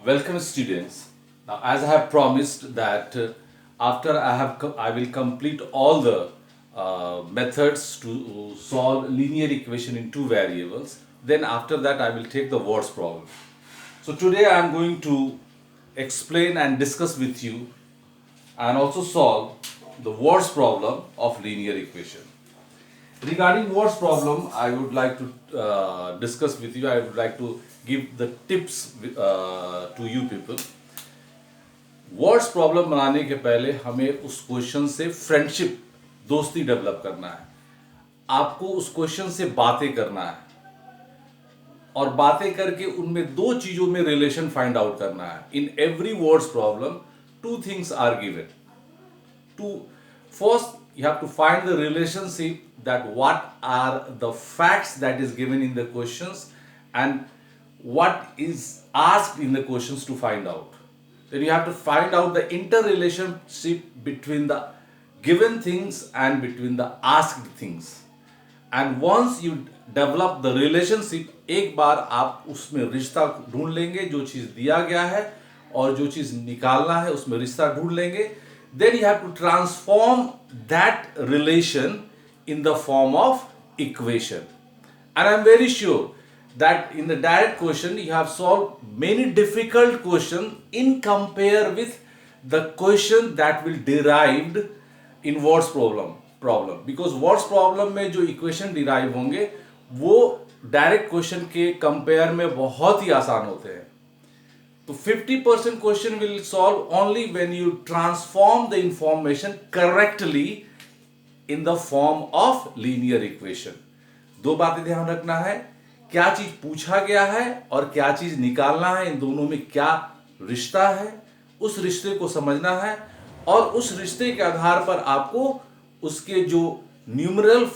Welcome students. Now as I have promised that after I will complete all the methods to solve linear equation in two variables, then after that I will take the words problem. So today I am going to explain and discuss with you and also solve the words problem of linear equation. Regarding what's problem, I would like to discuss with you. I would like to give the tips to you people. Words problem बनाने के पहले हमें उस question से friendship दोस्ती develop करना है. आपको उस क्वेश्चन से बातें करना है और बातें करके उनमें दो चीजों में रिलेशन फाइंड आउट करना है. In every words problem two things are given. To first you have to find the relationship, that what are the facts that is given in the questions and what is asked in the questions to find out. Then you have to find out the interrelationship between the given things and between the asked things. And once you develop the relationship, एक बार आप उसमें रिश्ता ढूंढ लेंगे. जो चीज दिया गया है और जो चीज निकालना है उसमें रिश्ता ढूंढ लेंगे. Then you have to transform that relation in the form of equation. And I'm very sure that in the direct question you have solved many difficult questions in compare with the question that will derived in words problem. Because words problem में जो equation derive होंगे वो direct question के compare में बहुत ही आसान होते हैं. तो 50% question will solve only when you transform the information correctly in the form of linear equation. दो बातें ध्यान रखना है, क्या चीज पूछा गया है और क्या चीज निकालना है. इन दोनों में क्या रिश्ता है, उस रिश्ते को समझना है और उस रिश्ते के आधार पर आपको उसके जो न्यूमेरिकल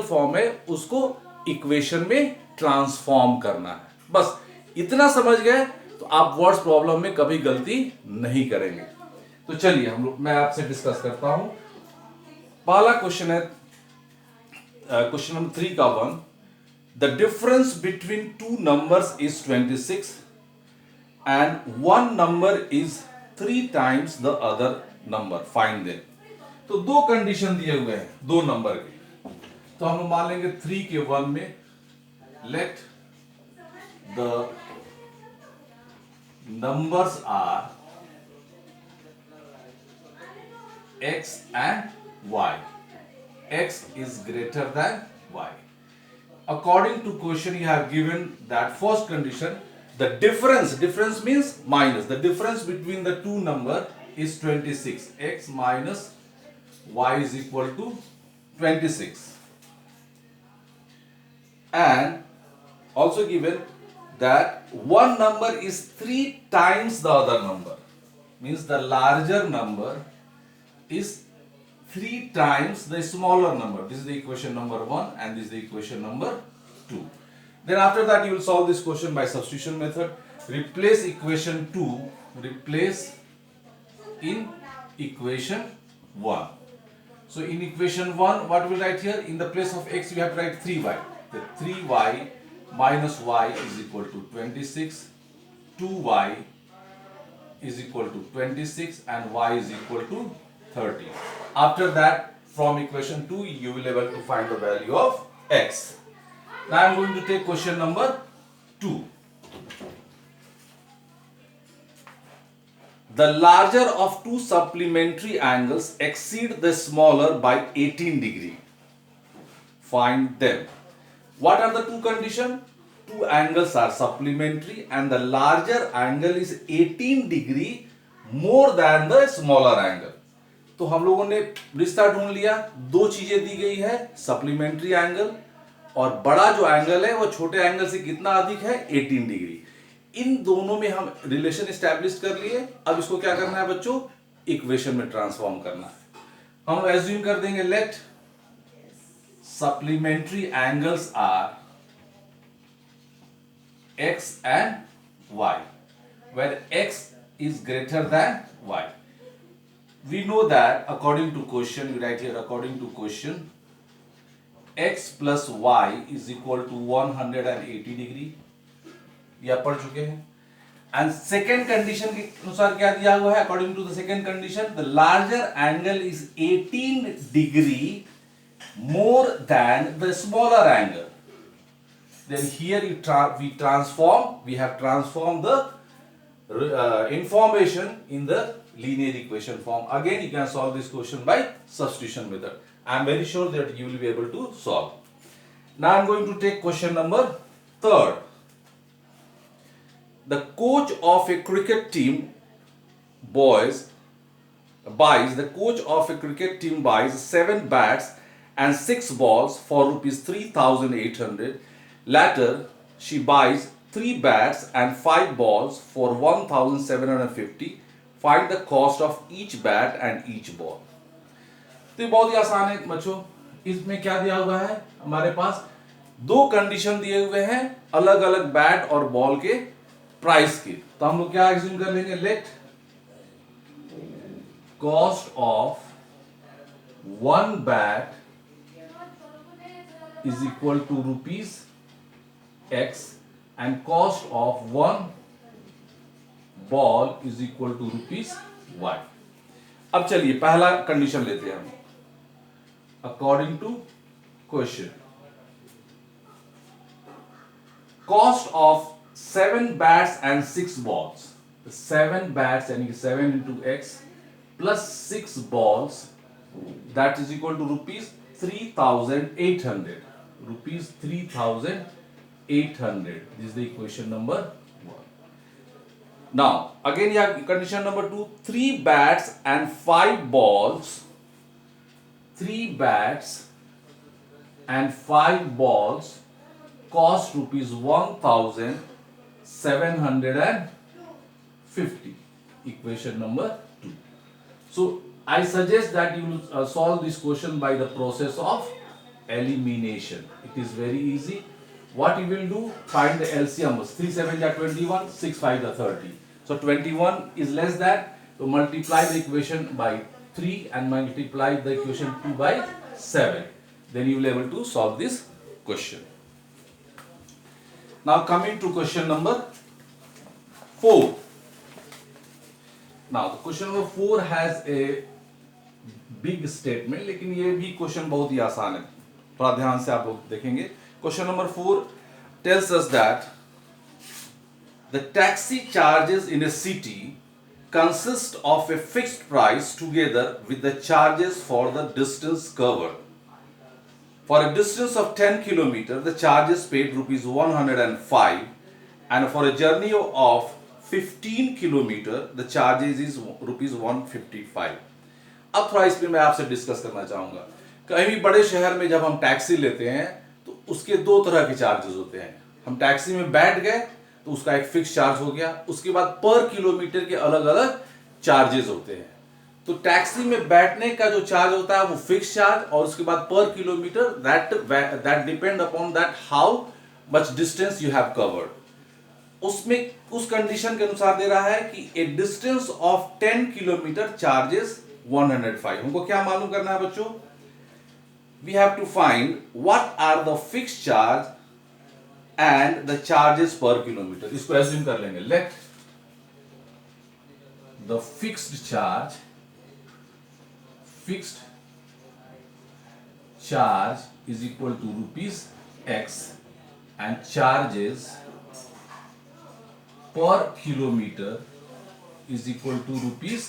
फॉर्म है उसको इक्वेशन में ट्रांसफॉर्म करना है. बस इतना समझ गए तो आप वर्ड्स प्रॉब्लम में कभी गलती नहीं करेंगे. तो चलिए मैं आपसे डिस्कस करता हूं. पहला क्वेश्चन है क्वेश्चन नंबर 3 का 1. The difference between two numbers is 26 and one number is 3 times the other number, find them. तो दो कंडीशन दिए हुए हैं दो नंबर के. तो हम मान लेंगे 3 के 1 में let the numbers are x and y. X is greater than y. According to question you have given that first condition, the difference means minus, the difference between the two number is 26. X minus y is equal to 26. And also given that one number is 3 times the other number, means the larger number is 3 times the smaller number. This is the equation number 1 and this is the equation number 2. Then after that you will solve this question by substitution method. Replace equation 2 in equation 1. So in equation 1 what we write here? In the place of x you have to write 3y. The 3y minus y is equal to 26, 2y is equal to 26 and y is equal to 30. After that from equation 2 you will be able to find the value of x. Now I am going to take question number 2. The larger of two supplementary angles exceed the smaller by 18 degree. Find them. What are the two conditions? Two angles are supplementary and the larger angle is 18 degree more than the smaller angle. तो हम लोगों ने रिश्ता ढूंढ लिया. दो चीजें दी गई है, सप्लीमेंट्री एंगल और बड़ा जो एंगल है वो छोटे एंगल से कितना अधिक है, 18 डिग्री. इन दोनों में हम रिलेशन एस्टैब्लिश कर लिए. अब इसको क्या करना है बच्चों, इक्वेशन में ट्रांसफॉर्म करना है. हम एज्यूम कर देंगे late supplementary angles are x and y, where x is greater than y. We know that according to question, we write here according to question, x plus y is equal to 180 degree. ये आप पढ़ चुके हैं. And second condition के अनुसार क्या दिया हुआ है, according to the second condition, the larger angle is 18 degree more than the smaller angle. Then here we have transformed the information in the linear equation form. Again, you can solve this question by substitution method. I am very sure that you will be able to solve. Now I am going to take question number 3rd. The coach of a cricket team buys 7 bats and 6 balls for rupees 3,800. Later, she buys 3 bats and 5 balls for 1,750. Find the cost of each bat and each ball. तो ये बहुत ही आसान है बच्चों। इसमें क्या दिया हुआ है, हमारे पास 2 कंडीशन दिए हुए हैं अलग अलग बैट और बॉल के प्राइस के। तो हम लोग क्या एज्यूम कर लेंगे, let cost of 1 bat is equal to rupees X and cost of 1 ball is equal to rupees Y. अब चलिए पहला कंडीशन लेते हैं हम। According to question, cost of 7 bats and 6 balls, 7 bats यानी कि 7 into X plus 6 balls that is equal to rupees 3,800. Rupees 3,800. This is the equation number 1. Now again you have condition number 2. 3 bats and 5 balls. 3 bats and 5 balls cost rupees 1,750. Equation number 2. So I suggest that you solve this question by the process of elimination. It is very easy. What you will do, find the LCM. 3 7 are 21, 6 5 are 30. So 21 is less than, so multiply the equation by 3 and multiply the equation 2 by 7. Then you will be able to solve this question. Now coming to question number 4. Now the question number 4 has a big statement, लेकिन ये भी question बहुत ही आसान है, थोड़ा ध्यान से आप लोग देखेंगे। Question number 4 tells us that the taxi charges in a city consist of a fixed price together with the charges for the distance covered. For a distance of 10 km, the charges paid rupees 105, and for a journey of 15 km, the charges is rupees 155. अब थोड़ा इस पे मैं आपसे discuss करना चाहूंगा। कहीं भी बड़े शहर में जब हम टैक्सी लेते हैं तो उसके 2 तरह के चार्जेस होते हैं। हम टैक्सी में बैठ गए तो उसका एक फिक्स चार्ज हो गया, उसके बाद पर किलोमीटर के अलग अलग चार्जेस होते हैं। तो टैक्सी में बैठने का जो चार्ज होता है वो फिक्स चार्ज, और उसके बाद पर kilometre that depend upon that how much distance you have covered. उसमें उस कंडीशन के अनुसार दे रहा है कि ए डिस्टेंस ऑफ 10 किलोमीटर चार्जेस 105। हमको क्या मालूम करना है बच्चों, we have to find what are the fixed charge and the charges per kilometer. इसको assume कर लेंगे, let the fixed charge is equal to rupees X and charges per kilometer is equal to rupees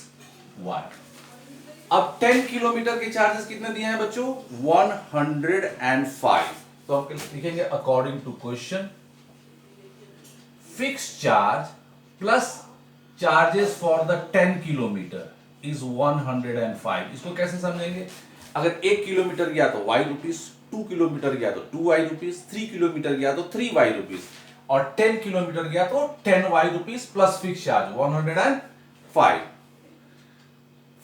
Y. अब 10 kilometre के charges कितने दिए हैं बच्चों, 105। तो हम लिखेंगे according to question, fixed charge plus charges for the 10 kilometre is 105। इसको कैसे समझेंगे, अगर 1 किलोमीटर गया तो y रुपीस, 2 किलोमीटर गया तो 2y रुपीस, 3 किलोमीटर गया तो 3y रुपीस, और 10 किलोमीटर गया तो 10y rupees plus fix charge 105।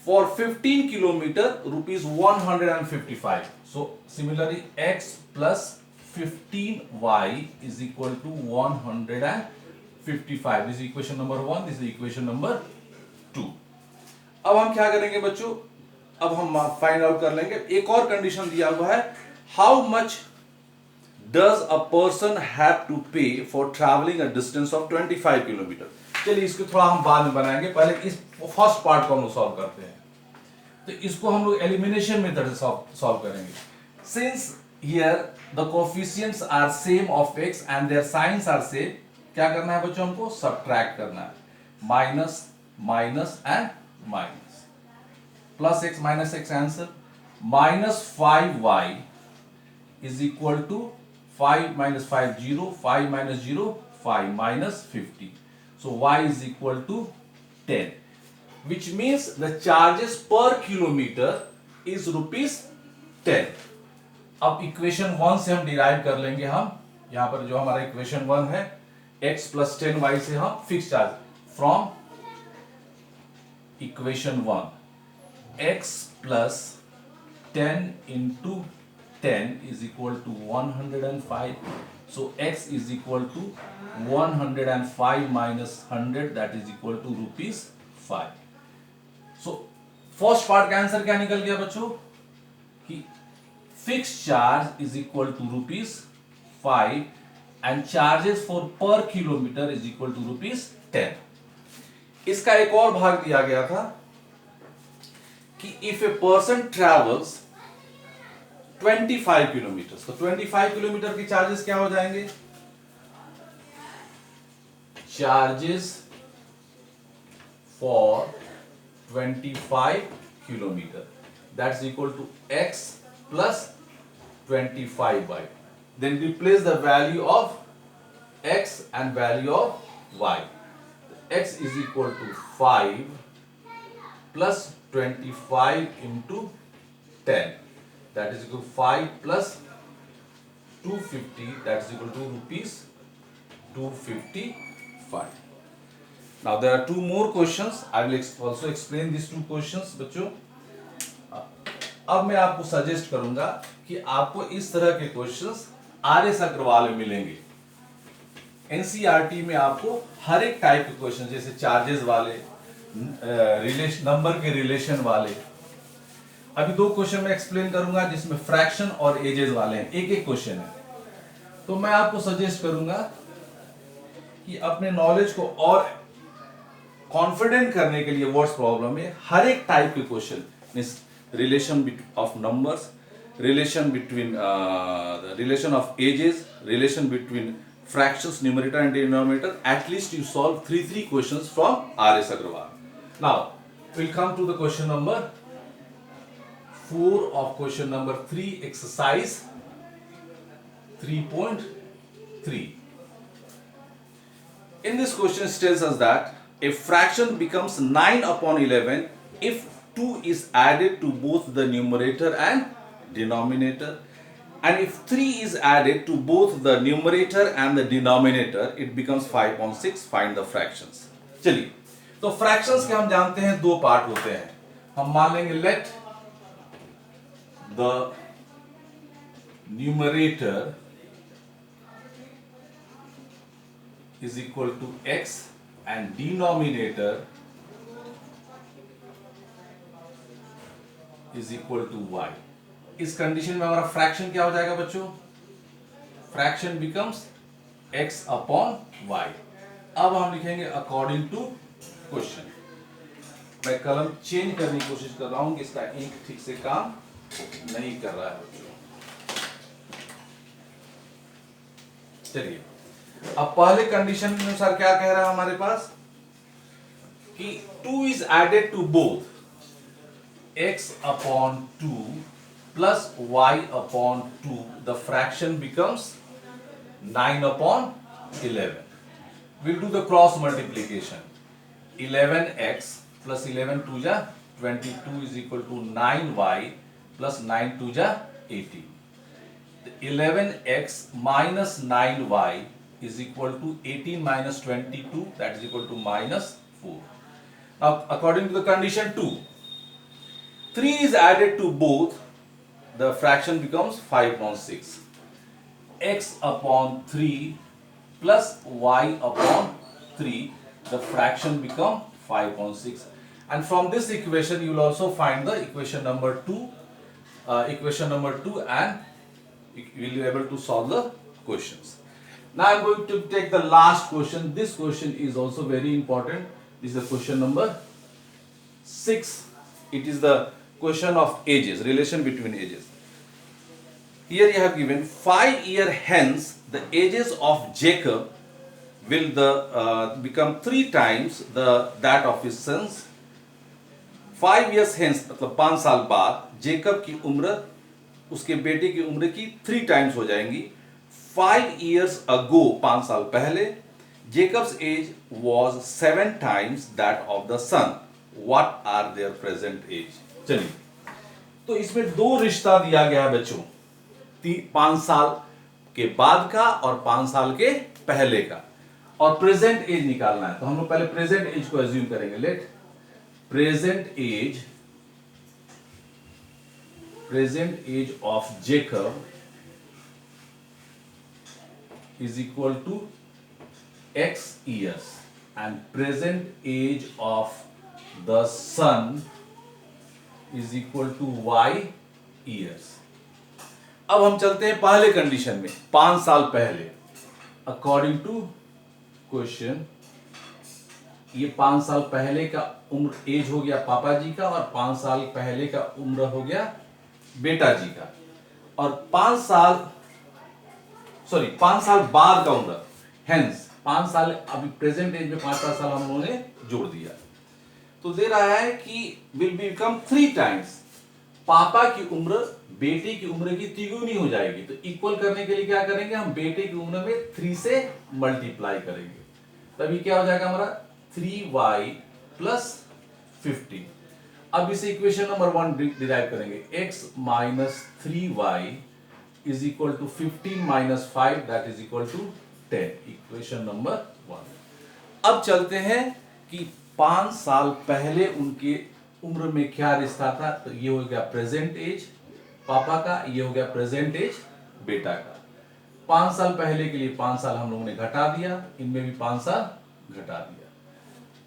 For 15 kilometer, rupees 155. So similarly, x plus 15y is equal to 155. This is equation number 1. This is equation number 2. अब हम क्या करेंगे बच्चों, अब हम फाइंड आउट कर लेंगे। एक और कंडीशन दिया हुआ है, how much does a person have to pay for travelling a distance of 25 kilometre. चलिए इसको थोड़ा हम बाद में बनाएंगे, पहले इस फर्स्ट पार्ट को हम लोग सॉल्व करते हैं। तो इसको हम लोग एलिमिनेशन मेथड से सॉल्व करेंगे। Since here the coefficients are same of x and their signs are same, क्या करना है बच्चों, हमको सब्ट्रैक्ट करना है। Minus minus and minus, plus x minus x answer. -5y is equal to 5 minus 5 0, 5 minus 0 5 minus 50, so y is equal to 10, which means the charges per kilometer is ₹10। अब equation 1 से हम डिराइव कर लेंगे, हम यहां पर जो हमारा इक्वेशन 1 है x plus 10y से हम fix charge from equation 1 x plus 10 into 10 is equal to 105, so x is equal to 105 minus 100, that is equal to ₹5। so first part का आंसर क्या निकल गया बच्चों कि fix charge is equal to ₹5 and charges for per kilometer is equal to ₹10। इसका एक और भाग दिया गया था कि if a person travels 25 kilometer, तो 25 किलोमीटर की चार्जेस क्या हो जाएंगे, charges for 25 kilometer that's equal to x plus 25y, then replace the value of x and value of y। x is equal to 5 plus 25 into 10, that is equal to 5 plus 250, that is equal to ₹255। now there are two more questions, I will also explain these two questions बच्चों। अब मैं आपको suggest करूंगा कि आपको इस तरह के क्वेश्चंस RS अग्रवाल में मिलेंगे। एनसीईआरटी में आपको हर एक टाइप के क्वेश्चन, जैसे चार्जेस वाले, रिलेशन, नंबर के रिलेशन वाले। अभी 2 क्वेश्चन मैं एक्सप्लेन करूंगा जिसमें फ्रैक्शन और एजेस वाले हैं, एक एक क्वेश्चन है। तो मैं आपको सजेस्ट करूंगा कि अपने नॉलेज को और कॉन्फिडेंट करने के लिए वर्ड्स प्रॉब्लम में हर एक टाइप के question, means relation of numbers, relation of ages, relation between fractions, numerator and denominator, at least you solve 3 questions from R.S. Agrawal. Now, we'll come to the question number 4 of question number 3, exercise 3.3. In this question, it tells us that a fraction becomes 9 upon 11 if 2 is added to both the numerator and denominator, and if 3 is added to both the numerator and the denominator, it becomes 5/6. Find the fractions. चलिए, तो fractions के हम जानते हैं 2 part होते हैं। हम मान लेंगे let the numerator is equal to x and denominator is equal to y. इस कंडीशन में हमारा फ्रैक्शन क्या हो जाएगा बच्चों? Fraction becomes x upon y। अब हम लिखेंगे अकॉर्डिंग टू क्वेश्चन। मैं कलम चेंज करने की कोशिश कर रहा हूं कि इसका इंक ठीक से काम नहीं कर रहा है बच्चों। चलिए, अब पहले कंडीशन के अनुसार क्या कह रहा है हमारे पास कि 2 is added to both x upon 2 plus y upon 2, the fraction becomes 9 upon 11. We'll do the cross multiplication. 11x plus 11 2 ja 22 is equal to 9y plus 9 2 ja 18. 11x minus 9y is equal to 18 minus 22, that is equal to minus 4. Now, according to the condition 2, 3 is added to both, the fraction becomes 5/6. X upon 3 plus y upon 3, the fraction becomes 5/6. And from this equation, you will also find the equation number 2, and you will be able to solve the questions. Now I'm going to take the last question. This question is also very important. This is the question number 6. It is the question of ages, relation between ages. Here you have given 5 years hence the ages of Jacob will become 3 times that of his sons. 5 years hence मतलब 5 साल बाद Jacob की उम्र उसके बेटे की उम्र की 3 टाइम्स हो जाएंगी. 5 years ago 5 साल पहले Jacob's age was 7 times that of the son. What are their present age? चलिए, तो इसमें 2 रिश्ता दिया गया है बच्चों, 5 साल के बाद का और 5 साल के पहले का, और प्रेजेंट एज निकालना है. तो हम लोग पहले प्रेजेंट एज को एज्यूम करेंगे. Let present age of Jacob is equal to x years and present age of the son is equal to y years. अब हम चलते हैं पहले कंडीशन में, 5 साल पहले. अकॉर्डिंग टू क्वेश्चन ये 5 साल पहले का उम्र एज हो गया पापा जी का, और 5 साल पहले का उम्र हो गया बेटा जी का, और 5 साल बाद का उम्र. हेंस 5 साल अभी प्रेजेंट एज में 5 साल हम लोगों ने जोड़ दिया, तो दे रहा है कि विल बिकम 3 टाइम्स. पापा की उम्र बेटे की उम्र की तिगुनी हो जाएगी. तो इक्वल करने के लिए क्या करेंगे, हम बेटे की उम्र में 3 से मल्टीप्लाई करेंगे. तभी क्या हो जाएगा हमारा 3y प्लस 15. अब इसे इक्वेशन नंबर 1 डिराइव करेंगे. x minus 3y is equal to 15 minus 5 that is equal to 10. Equation number 1. अब चलते हैं कि 5 साल पहले उनके उम्र में क्या रिश्ता था. तो ये हो गया प्रेजेंट एज पापा का, ये हो गया प्रेजेंट एज बेटा का. 5 साल पहले के लिए 5 साल हम लोगों ने घटा दिया, इनमें भी 5 साल घटा दिया.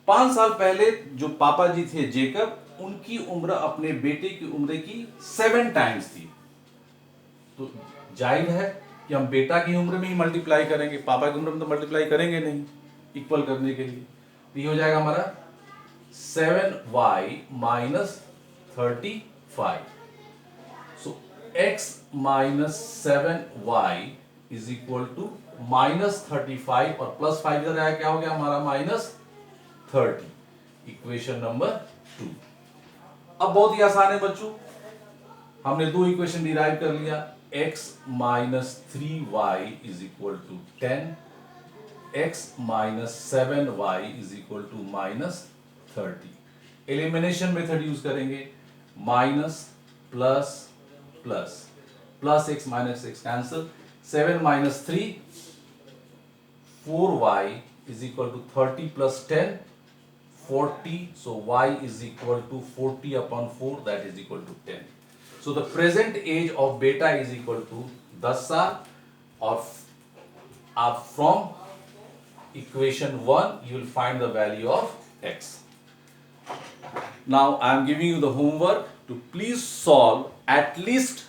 5 साल पहले जो पापा जी थे जेकब, उनकी उम्र अपने बेटे की उम्र की 7 टाइम्स थी. तो जाहिर है कि हम बेटा की उम्र में ही मल्टीप्लाई करेंगे, पापा की उम्र में तो मल्टीप्लाई करेंगे नहीं इक्वल करने के लिए. तो ये हो जाएगा हमारा 7y minus 35. So x minus 7y is equal to minus 35, और प्लस 5 इधर आया, क्या हो गया हमारा माइनस 30. Equation number 2. अब बहुत ही आसान है बच्चों, हमने 2 इक्वेशन डिराइव कर लिया. x minus 3y is equal to 10, x minus 7y is equal to minus 30. Elimination method use करेंगे. Minus plus plus plus x minus x cancel. 7 minus 3 4y is equal to 30 plus 10 40. So y is equal to 40 upon 4, that is equal to 10. So the present age of beta is equal to 10 साल, और from equation 1 you will find the value of x. Now I am giving you the homework to please solve at least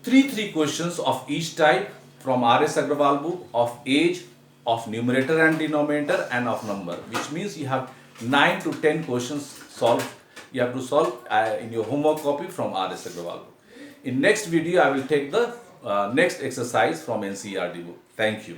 3 questions of each type from R.S. Agrawal book of age, of numerator and denominator, and of number, which means you have 9 to 10 questions solved. You have to solve in your homework copy from R.S. Agrawal book. In next video, I will take the next exercise from NCERT book. Thank you.